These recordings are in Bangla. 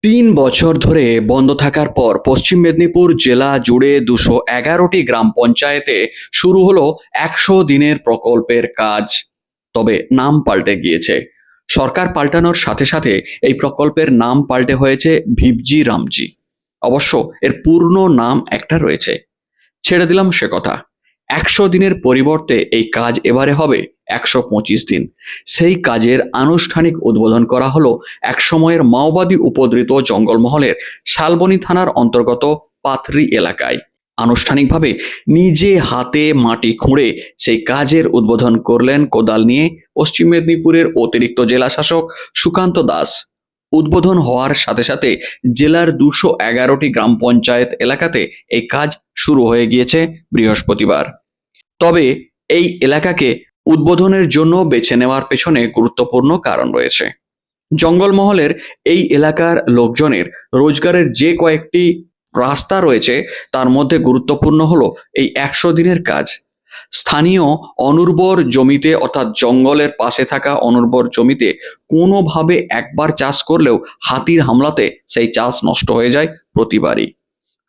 ৩ বছর ধরে বন্ধ থাকার পর পশ্চিম মেদিনীপুর জেলা জুড়ে ২১১টি গ্রাম পঞ্চায়েতে শুরু হলো ১০০ দিনের প্রকল্পের কাজ। তবে নাম পাল্টে গিয়েছে। সরকার পাল্টানোর সাথে সাথে এই প্রকল্পের নাম পাল্টে হয়েছে ভিবজি রামজি। অবশ্য এর পূর্ণ নাম একটা রয়েছে। ছেড়ে দিলাম সে কথা। ১০০ দিনের পরিবর্তে এই কাজ এবারে হবে ১২৫ দিন। সেই কাজের আনুষ্ঠানিক উদ্বোধন করা হলো একসময়ের মাওবাদী উপদ্রুত জঙ্গলমহলের শালবনী থানার অন্তর্গত পাথরি এলাকায়। আনুষ্ঠানিকভাবে নিজে হাতে মাটি খুঁড়ে সেই কাজের উদ্বোধন করলেন কোদাল নিয়ে পশ্চিম মেদিনীপুরের অতিরিক্ত জেলা শাসক সুকান্ত দাস। উদ্বোধন হওয়ার সাথে সাথে জেলার ২১১টি গ্রাম পঞ্চায়েত এলাকাতে এই কাজ শুরু হয়ে গিয়েছে বৃহস্পতিবার। তবে এই এলাকাকে উদ্বোধনের জন্য বেছে নেওয়ার পেছনে গুরুত্বপূর্ণ কারণ রয়েছে। জঙ্গলমহলের এই এলাকার লোকজনের রোজগারের যে কয়েকটি রাস্তা রয়েছে তার মধ্যে গুরুত্বপূর্ণ হলো এই ১০০ দিনের কাজ। স্থানীয় অনুর্বর জমিতে অর্থাৎ জঙ্গলের পাশে থাকা অনুর্বর জমিতে কোনোভাবে একবার চাষ করলেও হাতির হামলাতে সেই চাষ নষ্ট হয়ে যায় প্রতিবারই।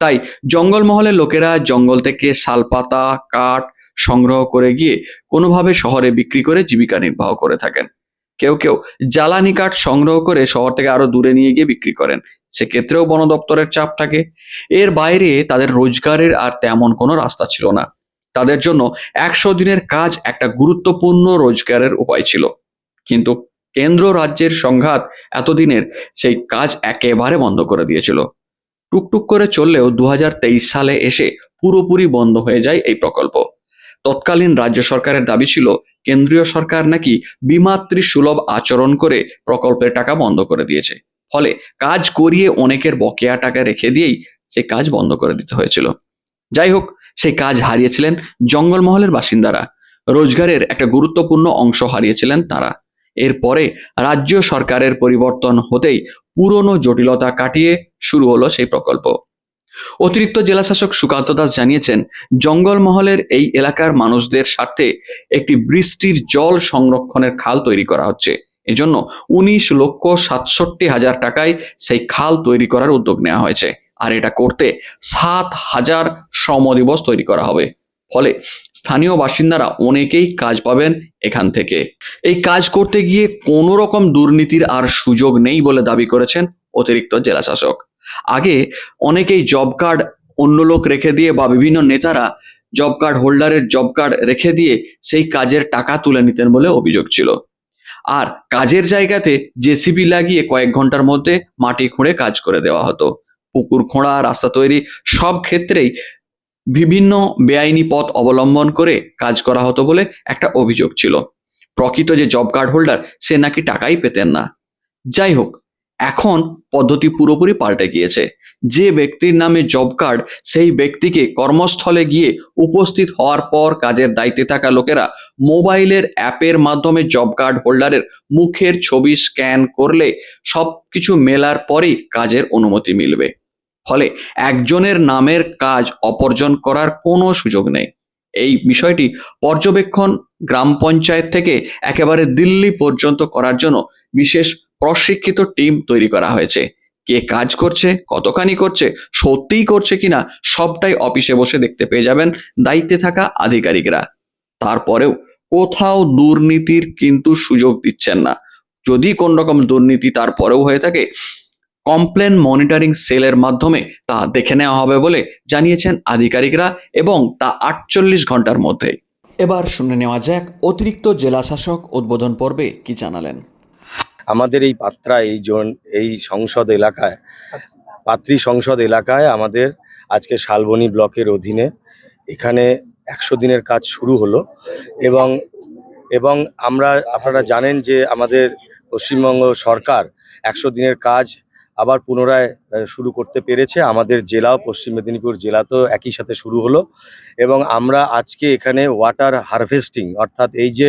তাই জঙ্গলমহলের লোকেরা জঙ্গল থেকে শালপাতা কাঠ সংগ্রহ করে গিয়ে কোনোভাবে শহরে বিক্রি করে জীবিকা নির্বাহ করে থাকেন। কেউ কেউ জ্বালানি কাঠ সংগ্রহ করে শহর থেকে আরো দূরে নিয়ে গিয়ে বিক্রি করেন। সেক্ষেত্রেও বন দপ্তরের চাপ থাকে। এর বাইরে তাদের রোজগারের আর তেমন কোনো রাস্তা ছিল না। তাদের জন্য ১০০ দিনের কাজ একটা গুরুত্বপূর্ণ রোজগারের উপায় ছিল। কিন্তু কেন্দ্র রাজ্যের সংঘাত এতদিনের সেই কাজ একেবারে বন্ধ করে দিয়েছিল। টুকটুক করে চললেও ২০২৩ সালে এসে পুরোপুরি বন্ধ হয়ে যায় এই প্রকল্প। তৎকালীন রাজ্য সরকারের দাবি ছিল কেন্দ্রীয় সরকার নাকি বিমাতৃ সুলভ আচরণ করে প্রকল্পের টাকা বন্ধ করে দিয়েছে। ফলে কাজ করিয়ে অনেকের বকেয়া টাকা রেখে দিয়েই সে কাজ বন্ধ করে দিতে হয়েছিল। যাই হোক, সেই কাজ হারিয়েছিলেন জঙ্গলমহলের বাসিন্দারা। রোজগারের একটা গুরুত্বপূর্ণ অংশ হারিয়েছিলেন তারা। এরপরে রাজ্য সরকারের পরিবর্তন হতেই পুরনো জটিলতা কাটিয়ে শুরু হলো সেই প্রকল্প। অতিরিক্ত জেলাশাসক সুকান্ত দাস জানিয়েছেন, জঙ্গলমহলের এই এলাকার মানুষদের স্বার্থে একটি বৃষ্টির জল সংরক্ষণের খাল তৈরি করা হচ্ছে। এজন্য ১৯,৬৭,০০০ টাকায় সেই খাল তৈরি করার উদ্যোগ নেওয়া হয়েছে। আর এটা করতে ৭,০০০ শ্রমদিবস তৈরি করা হবে। ফলে স্থানীয় বাসিন্দারা অনেকেই কাজ পাবেন এখান থেকে। এই কাজ করতে গিয়ে কোনো রকম দুর্নীতির আর সুযোগ নেই বলে দাবি করেছেন অতিরিক্ত জেলাশাসক। আগে অনেকেই জব কার্ড অন্য লোক রেখে দিয়ে বা বিভিন্ন নেতারা জব কার্ড হোল্ডারের জব কার্ড রেখে দিয়ে সেই কাজের টাকা তুলে নিতেন বলে অভিযোগ ছিল। আর কাজের জায়গাতে জেসিবি লাগিয়ে কয়েক ঘন্টার মধ্যে মাটি খুঁড়ে কাজ করে দেওয়া হতো। পুকুর খোঁড়া, রাস্তা তৈরি সব ক্ষেত্রেই বিভিন্ন বেআইনি পথ অবলম্বন করে কাজ করা হতো বলে একটা অভিযোগ ছিল। প্রকৃত যে জব কার্ড হোল্ডার সে নাকি টাকাই পেতেন না। যাই হোক, এখন পদ্ধতি পুরোপুরি পাল্টে গিয়েছে। যে ব্যক্তির নামে জব কার্ড সেই ব্যক্তিকে কর্মস্থলে গিয়ে উপস্থিত হওয়ার পর কাজের দায়িত্বে থাকা লোকেরা মোবাইলের অ্যাপের মাধ্যমে জব কার্ড হোল্ডারের মুখের ছবি স্ক্যান করলে সবকিছু মেলার পরেই কাজের অনুমতি মিলবে। ফলে একজনের নামের কাজ অপরজন করার কোনো সুযোগ নেই। এই বিষয়টি পর্যবেক্ষণ গ্রাম পঞ্চায়েত থেকে একেবারে দিল্লি পর্যন্ত করার জন্য বিশেষ প্রশিক্ষিত টিম তৈরি করা হয়েছে। কে কাজ করছে, কতখানি করছে, সত্যিই করছে কিনা সবটাই অফিসে বসে দেখতে পেয়ে যাবেন দায়িত্বে থাকা আধিকারিকরা। তারপরেও কোথাও দুর্নীতির কিন্তু সুযোগ দিচ্ছেন না। যদি কোন রকম দুর্নীতি তারপরেও হয়ে থাকে, কমপ্লেন মনিটরিং সেলের মাধ্যমে তা দেখে নেওয়া হবে বলে জানিয়েছেন আধিকারিকরা, এবং তা ৪৮ ঘন্টার মধ্যে। এবার শুনে নেওয়া যাক অতিরিক্ত জেলা শাসক উদ্বোধন পর্বে কি জানালেন। আমাদের এই পাত্রা এই সংসদ এলাকায়, পাত্রী সংসদ এলাকায় আমাদের আজকে শালবনী ব্লকের অধীনে এখানে ১০০ দিনের কাজ শুরু হলো। এবং এবং আপনারা জানেন যে আমাদের পশ্চিমবঙ্গ সরকার ১০০ দিনের কাজ আবার পুনরায় শুরু করতে পেরেছে। আমাদের জেলাও, পশ্চিম মেদিনীপুর জেলা তো একই সাথে শুরু হলো। এবং আমরা আজকে এখানে ওয়াটার হারভেস্টিং, অর্থাৎ এই যে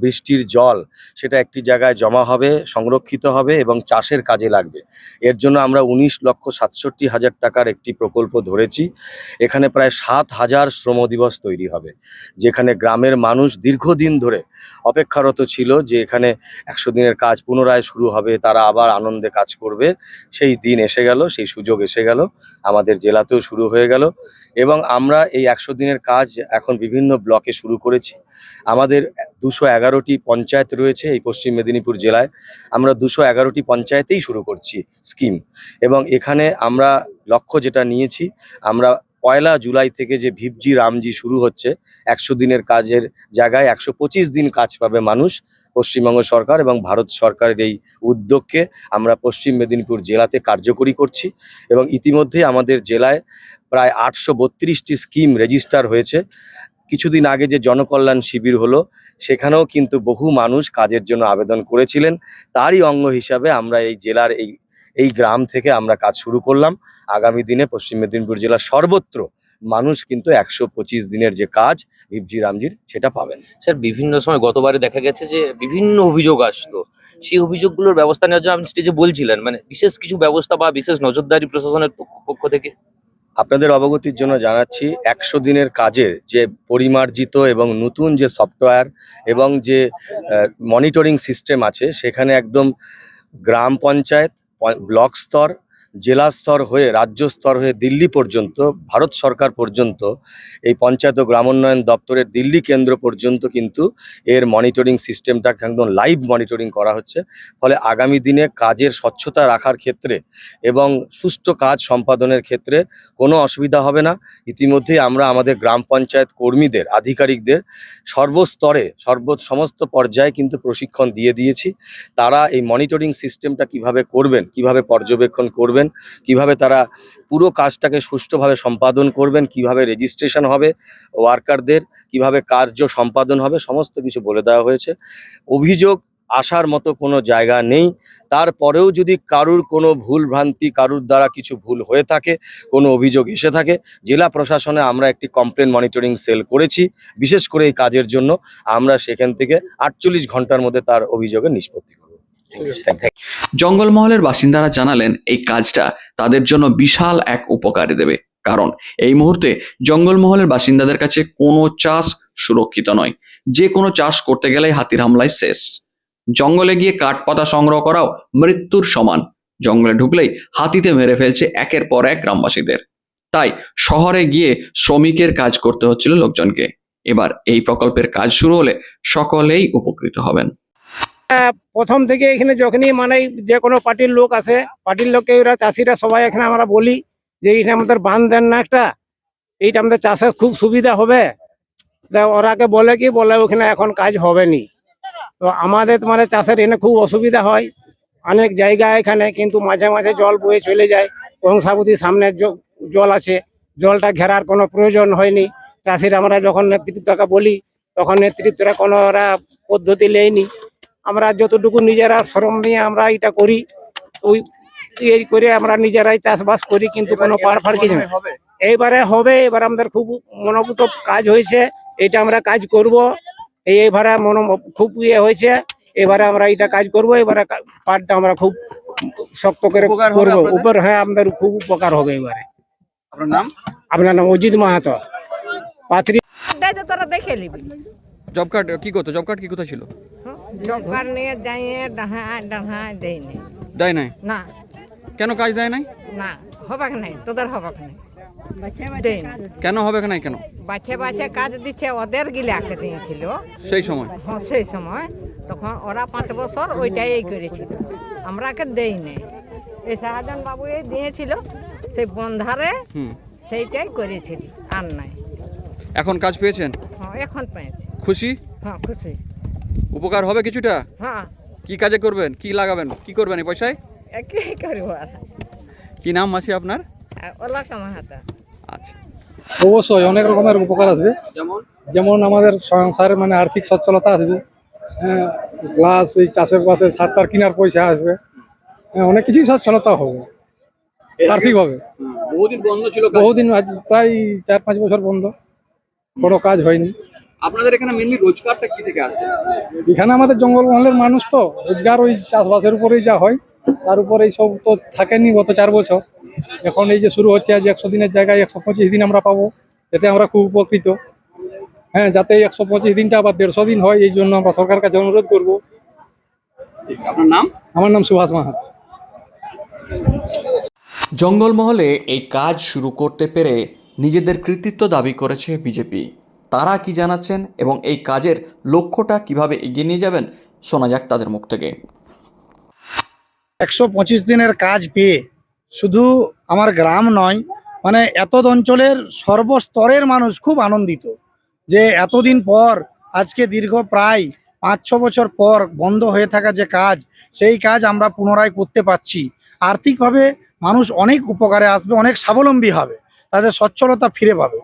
বৃষ্টির জল সেটা একটি জায়গায় জমা হবে, সংরক্ষিত হবে এবং চাষের কাজে লাগবে। এর জন্য আমরা ১৯,৬৭,০০০ টাকার একটি প্রকল্প ধরেছি। এখানে প্রায় ৭,০০০ শ্রমদিবস তৈরি হবে, যেখানে গ্রামের মানুষ দীর্ঘদিন ধরে অপেক্ষারত ছিল যে এখানে ১০০ দিনের কাজ পুনরায় শুরু হবে, তারা আবার আনন্দে কাজ করবে। সেই দিন এসে গেল, সেই সুযোগ এসে গেল, আমাদের জেলাতেও শুরু হয়ে গেল এবং আমরা এই 100 দিনের কাজ এখন বিভিন্ন ব্লকে শুরু করেছি। আমাদের 211টি পঞ্চায়েত রয়েছে এই পশ্চিম মেদিনীপুর জেলায়। আমরা 211টি পঞ্চায়েতেই শুরু করছি স্কিম এবং এখানে আমরা লক্ষ্য যেটা নিয়েছি, আমরা 1 জুলাই থেকে যে ভিপজি রামজি শুরু হচ্ছে, 100 দিনের কাজের জায়গায় 125 দিন কাজ পাবে মানুষ। পশ্চিমবঙ্গ সরকার এবং ভারত সরকারের এই উদ্যোগকে আমরা পশ্চিম মেদিনীপুর জেলাতে কার্যকরী করছি এবং ইতিমধ্যে আমাদের জেলায় প্রায় 832টি স্কিম রেজিস্টার হয়েছে। কিছুদিন আগে যে জনকল্যাণ শিবির হলো, সেখানেও কিন্তু বহু মানুষ কাজের জন্য আবেদন করেছিলেন। তারই অঙ্গ হিসাবে আমরা এই জেলার এই গ্রাম থেকে আমরা কাজ শুরু করলাম। আগামী দিনে পশ্চিম মেদিনীপুর জেলার সর্বত্র মানুষ কিন্তু 125 দিনের যে কাজ ভিপজি রামজির সেটা পাবেন। স্যার, বিভিন্ন সময় গতবারে দেখা গেছে যে বিভিন্ন অভিযোগ আসতো, সেই অভিযোগগুলোর ব্যবস্থা নেওয়ার জন্য আপনি স্টেজে বলছিলেন, মানে বিশেষ কিছু ব্যবস্থা বা বিশেষ নজরদারি প্রশাসনের পক্ষ থেকে। আপনাদের অবগতির জন্য জানাচ্ছি, 100 দিনের কাজের যে পরিমার্জিত এবং নতুন যে সফটওয়্যার এবং যে মনিটরিং সিস্টেম আছে, সেখানে একদম গ্রাম পঞ্চায়েত, ব্লক স্তর, জেলা স্তর হয়ে রাজ্য স্তর হয়ে দিল্লি পর্যন্ত, ভারত সরকার পর্যন্ত, এই পঞ্চায়েত ও গ্রামোন্নয়ন দপ্তরের দিল্লি কেন্দ্র পর্যন্ত কিন্তু এর মনিটরিং সিস্টেমটাকে একদম লাইভ মনিটরিং করা হচ্ছে। ফলে আগামী দিনে কাজের স্বচ্ছতা রাখার ক্ষেত্রে এবং সুষ্ঠু কাজ সম্পাদনের ক্ষেত্রে কোনো অসুবিধা হবে না। ইতিমধ্যেই আমরা আমাদের গ্রাম পঞ্চায়েত কর্মীদের, আধিকারিকদের সর্বস্তরে সমস্ত পর্যায়ে কিন্তু প্রশিক্ষণ দিয়ে দিয়েছি। তারা এই মনিটরিং সিস্টেমটা কিভাবে করবেন, কিভাবে পর্যবেক্ষণ করবেন, কিভাবে তারা পুরো কাজটাকে সুষ্ঠুভাবে সম্পাদন করবেন, কিভাবে রেজিস্ট্রেশন হবে ওয়ার্কারদের, কিভাবে কার্য সম্পাদন হবে, সমস্ত কিছু বলে দেওয়া হয়েছে। অভিযোগ আসার মতো কোনো জায়গা নেই। তারপরেও যদি কারুর কোনো ভুল ভ্রান্তি, কারুর দ্বারা কিছু ভুল হয়ে থাকে, কোনো অভিযোগ এসে থাকে, জেলা প্রশাসনে আমরা একটি কমপ্লেন মনিটরিং সেল করেছি বিশেষ করে এই কাজের জন্য। আমরা সেখান থেকে 48 ঘন্টার মধ্যে তার অভিযোগের নিষ্পত্তি করব। জঙ্গলমহলের বাসিন্দারা জানালেন এই কাজটা তাদের জন্য বিশাল এক উপকারে দেবে, কারণ এই মুহূর্তে জঙ্গলমহলের বাসিন্দাদের কাছে কোনো চাষ সুরক্ষিত নয়। যে কোনো চাষ করতে গেলেই হাতির হামলায় শেষ। জঙ্গলে গিয়ে কাঠ পাতা সংগ্রহ করাও মৃত্যুর সমান। জঙ্গলে ঢুকলেই হাতিতে মেরে ফেলছে একের পর এক গ্রামবাসীদের। তাই শহরে গিয়ে শ্রমিকের কাজ করতে হচ্ছিল লোকজনকে। এবার এই প্রকল্পের কাজ শুরু হলে সকলেই উপকৃত হবেন। প্রথম থেকে এখানে যখনই মানে যে কোনো পার্টির লোক আসে, পার্টির লোককে ওরা চাষিরা সবাই এখানে আমরা বলি যে এইটা আমাদের বাঁধ দেন না একটা, এইটা আমাদের চাষের খুব সুবিধা হবে। ওরাকে বলে কি বলে ওখানে এখন কাজ হবে নি। তো আমাদের মানে চাষের এখানে খুব অসুবিধা হয় অনেক জায়গায় এখানে, কিন্তু মাঝে মাঝে জল বয়ে চলে যায়। কংসাবতীর সামনে জল আছে, জলটা ঘেরার কোনো প্রয়োজন হয়নি। চাষিরা আমরা যখন নেতৃত্বকে বলি তখন নেতৃত্বরা কোনো ওরা পদ্ধতি নেয়নি। আমরা যতটুকু নিজেরা শ্রম নিয়ে আমরা এটা করি, ওই এই করে আমরা নিজেরাই চাষবাস করি, কিন্তু কোনো পাড় ফাড় কিছু না। এইবারে হবে, এবার আমাদের খুব মনোভূত কাজ হয়েছে, এটা আমরা কাজ করব। এইবারে খুব ইয়ে হয়েছে, এবারে আমরা এটা কাজ করব। এবারে পাড়টা আমরা খুব শক্ত করে করবো উপর। হ্যাঁ, আমাদের খুব উপকার হবে এবারে। আপনার নাম অজিত মাহাতো, পাত্রী। তোরা দেখে নিবি জব কার্ড কি করতো? জব কার্ড কি কোথায় ছিল? জব কার্ড নিয়ে যাইয়ে ডাহা দেয় নাই। দেয় নাই? না কেন কাজ দেয় নাই? না হবাক নাই, তোদের হবাক নাই। দেয় না। কেন হবে নাই? কেন বাছে বাছে কাজ দিচ্ছে, ওদের গিলাকে দিয়েছিল সেই সময়? হ্যাঁ, সেই সময় তখন ওরা 5 বছর ওইটাই করেছিল, আমরাকে দেই নাই। এই শাহজাহান বাবু এই দিয়েছিল সেই বন্ধারে, সেইটাই করেছিল, আর নাই। এখন কাজ পেয়েছেন? হ্যাঁ, এখন পেয়েছি। খুশি? হ্যাঁ, খুশি। উপকার হবে কিছুটা? হ্যাঁ। কি কাজে করবেন? কি লাগাবেন? কি করবেন এই পয়সায়? কি করবো আর? কি নাম মাসি আপনার? ওলা কামাহাতা। আচ্ছা, অবশ্যই অনেক রকমের উপকার আসবে। যেমন আমাদের সংসারে মানে আর্থিক সচ্ছলতা আসবে, হ্যাঁ, প্লাস এই চাষের বাসে সার টার কেনার পয়সা আসবে, হ্যাঁ, অনেক কিছুই সচ্ছলতা হবে আর্থিকভাবে। বহুদিন বন্ধ ছিল। বহুদিন, আজ প্রায় 4-5 বছর বন্ধ, কোনো কাজ হয়নি। আপনাদের এখানে মেইনলি রোজগারটা কি থেকে আসে? এখানে আমাদের জঙ্গলমহলের মানুষ তো রোজগার ওই চাষবাসের উপরেই যা হয়, তার উপরে এই সব তো থাকেনি গত 4 বছর। এখন এই যে শুরু হচ্ছে, আজ 100 দিনের জায়গায় 125 দিন আমরা পাবো, এতে আমরা খুব উপকৃত। হ্যাঁ, যাতে 125 দিনটা আবার 150 দিন হয়, এই জন্য আমরা সরকার কাছে অনুরোধ করবো। আপনার নাম? আমার নাম সুভাষ মাহাতো। জঙ্গলমহলে এই কাজ শুরু করতে পেরে নিজেদের কৃতিত্ব দাবি করেছে বিজেপি। তারা কি জানাচ্ছেন এবং এই কাজের লক্ষ্যটা কিভাবে এগিয়ে নিয়ে যাবেন, শোনা যাক তাদের মুখ থেকে। 125 দিনের কাজ পেয়ে শুধু আমার গ্রাম নয়, মানে এত অঞ্চলের সর্বস্তরের মানুষ খুব আনন্দিত যে এতদিন পর আজকে দীর্ঘ প্রায় 5-6 বছর পর বন্ধ হয়ে থাকা যে কাজ, সেই কাজ আমরা পুনরায় করতে পারছি। আর্থিকভাবে মানুষ অনেক উপকারে আসবে, অনেক স্বাবলম্বী হবে, তাদের সচ্ছলতা ফিরে পাবে।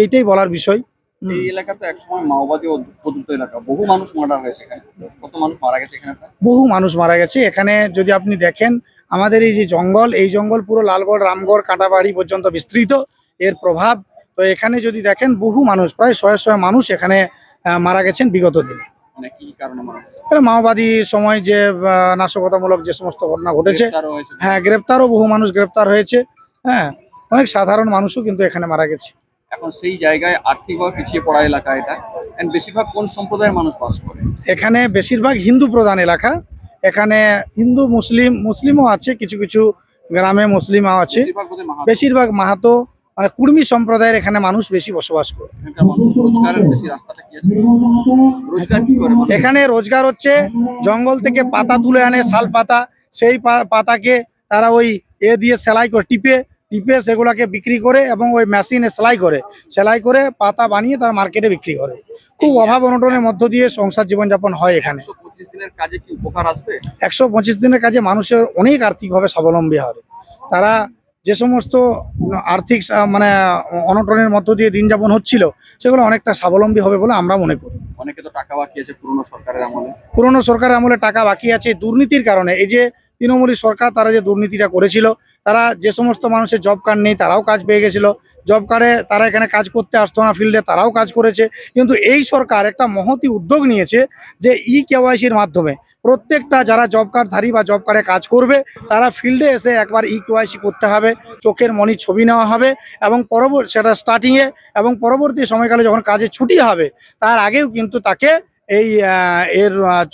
এইটাই বলার বিষয়। এই এলাকা তো একসময় মাওবাদী অধ্যুষিত এলাকা, বহু মানুষ মার্ডার হয়েছে এখানে, কত মানুষ মারা গেছে এখানে? বহু মানুষ মারা গেছে এখানে। যদি আপনি দেখেন আমাদের এই যে জঙ্গল, এই জঙ্গল পুরো লালগড়, রামগড়, কাঁটাবাড়ি পর্যন্ত বিস্তৃত এর প্রভাব। তো এখানে যদি দেখেন বহু মানুষ, প্রায় 100 মানুষ এখানে মারা গেছেন বিগত দিনে। মানে কি কারণে মারা গেছে? এটা মাওবাদী সময় যে নাশকতামূলক যে সমস্ত ঘটনা ঘটেছে, গ্রেফতারও হয়েছে। হ্যাঁ, গ্রেপ্তারও বহু মানুষ গ্রেপ্তার হয়েছে। হ্যাঁ, অনেক সাধারণ মানুষও কিন্তু এখানে মারা গেছে। এখন সেই জায়গায় আর্থিকভাবে পিছিয়ে পড়া এলাকা এটা, এন্ড বেশিরভাগ কোন সম্প্রদায়ের মানুষ বাস করে? এখানে বেশিরভাগ হিন্দু প্রধান এলাকা। এখানে হিন্দু, মুসলিমও আছে, কিছু কিছু গ্রামে মুসলিমও আছে। বেশিরভাগ বোধহয় মাহাতো। বেশিরভাগ মাহাতো, মানে কুর্মী সম্প্রদায়ের এখানে মানুষ বেশি বসবাস করে। এখানকার মানুষ রোজগারের বেশি রাস্তাটা কি আছে? রোজগার কি করে মানুষ? এখানে রোজগার হচ্ছে জঙ্গল থেকে পাতা তুলে আনে, শাল পাতা, সেই পাতাকে তারা ওই দিয়ে সেলাই করে, টিপে সেগুলাকে বিক্রি করে এবং ওই মেশিনে সেলাই করে পাতা বানিয়ে তারা মার্কেটে বিক্রি করে। খুব অভাব অনটনের মধ্য দিয়ে সংসার জীবনযাপন হয় এখানে। 125 দিনের কাজে কি উপকার আসবে? 125 দিনের কাজে মানুষের অনেক আর্থিকভাবে স্বাবলম্বী হবে। তারা যে সমস্ত আর্থিক মানে অনটনের মধ্য দিয়ে দিন যাপন হচ্ছিল, সেগুলো অনেকটা স্বাবলম্বী হবে বলে আমরা মনে করি। অনেকে তো টাকা বাকি আছে পুরনো সরকারের আমলে। পুরনো সরকারের আমলে টাকা বাকি আছে দুর্নীতির কারণে। এই যে তৃণমূলী সরকার, তারা যে দুর্নীতিটা করেছিল, তারা যে সমস্ত মানুষের জব কার্ড নেই তারাও কাজ পেয়ে গেছিল, জব কার্ডে তারা এখানে কাজ করতে আসতো না, ফিল্ডে তারাও কাজ করেছে। কিন্তু এই সরকার একটা মহতি উদ্যোগ নিয়েছে যে KYCর মাধ্যমে প্রত্যেকটা যারা জব কার্ডধারী বা জব কার্ডে কাজ করবে, তারা ফিল্ডে এসে একবার KYC করতে হবে, চোখের মনি ছবি নেওয়া হবে এবং সেটা স্টার্টিংয়ে এবং পরবর্তী সময়কালে যখন কাজে ছুটি হবে তার আগেও কিন্তু তাকে এই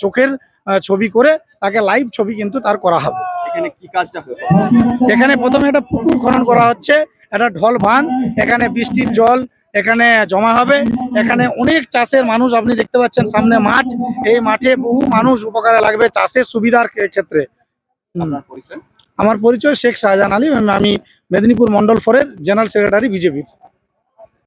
চোখের ছবি করে তাকে লাইভ ছবি কিন্তু তার করা হবে। এখানে কি কাজটা হবে? এখানে প্রথমে একটা পুকুর খনন করা হচ্ছে, একটা ঢল বাঁধ, এখানে বৃষ্টির জল এখানে জমা হবে। এখানে অনেক চাষের মানুষ, আপনি দেখতে পাচ্ছেন সামনে মাঠ, এই মাঠে বহু মানুষ উপকারে লাগবে চাষের সুবিধার ক্ষেত্রে। আপনার পরিচয়? আমার পরিচয় শেখ শাহজাহান আলী, আমি মেদিনীপুর মন্ডল 4-এর জেনারেল সেক্রেটারি বিজেপির।